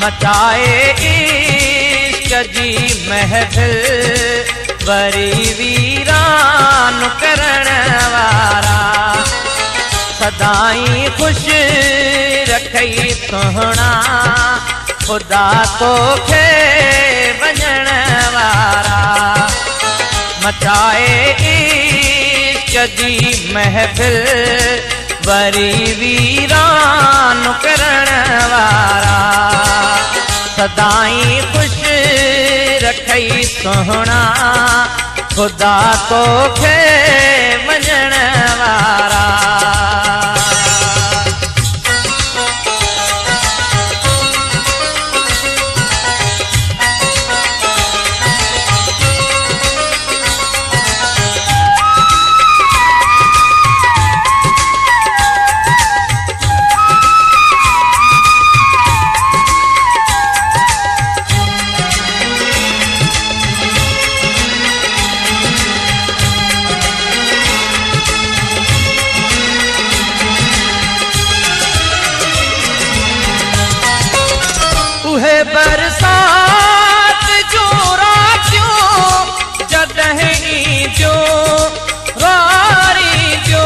मचाए इश्क जी महफिल वरी वीरान करण वारा सदाई खुश रखई सोहना खुदा तोखे वञण वारा मचाए इश्क जी महफिल वरी वीरान करण वारा सदाई खुश रखई सोहना खुदा तोखे वञण वारा बरसात जो रातियों जॾहिं जो वारी जो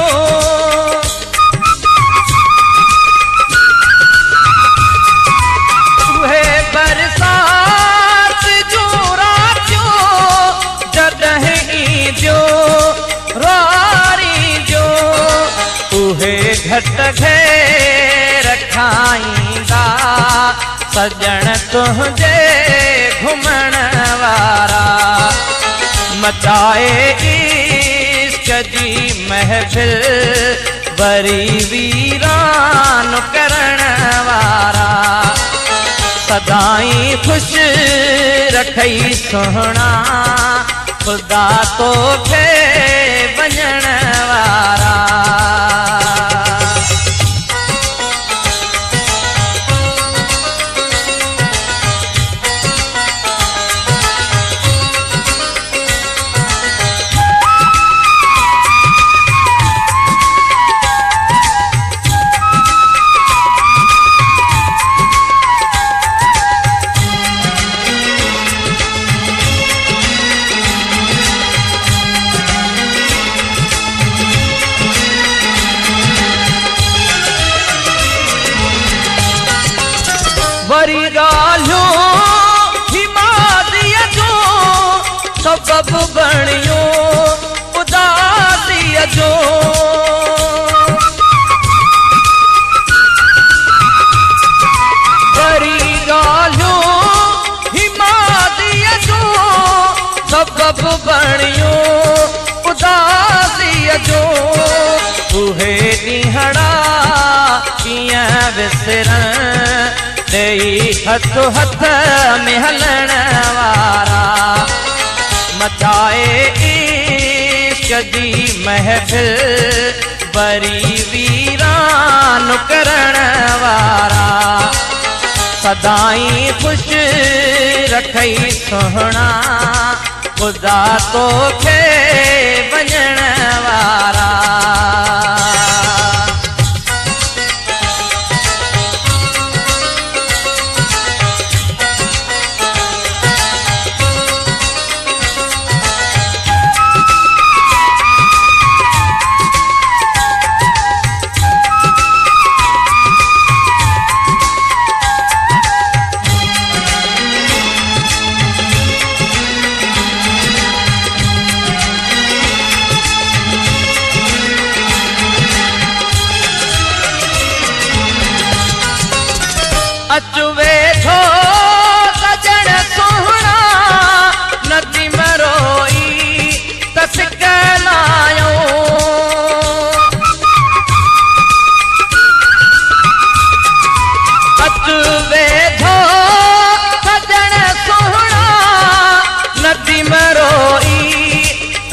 उहे बरसात जो रातियों जॾहिं जो वारी जो उहे घट घेर खाईंदा सजण तुझे घुमण वारा मचाए इश्क जी महफिल वरी वीरान करण वारा सदाई खुश रखई सोहना खुदा तोखे वञण वारा वरी ॻाल्हियूं हिमादीअ जो सबबु बणियो उदासीअ जो वरी ॻाल्हियूं हिमादीअ जो सबबु बणियो उदासीअ जो उहे ॾींहड़ा कीअं विसरण देई हथ हथ में हलण वारा मचाए इश्क जी महफिल वरी वीरान करण वारा सदाई खुश रखई सोहना खुदा तोखे वञण वारा अच वेठो सजण सोहना नदी मरोई तसिकलायो अच वेठो सजण सोहना नदी मरोई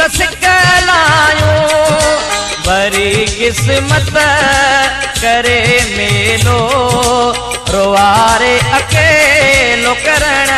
तसिकलायो वरी किस्मत करे मेलो रोवारे अकेलो करण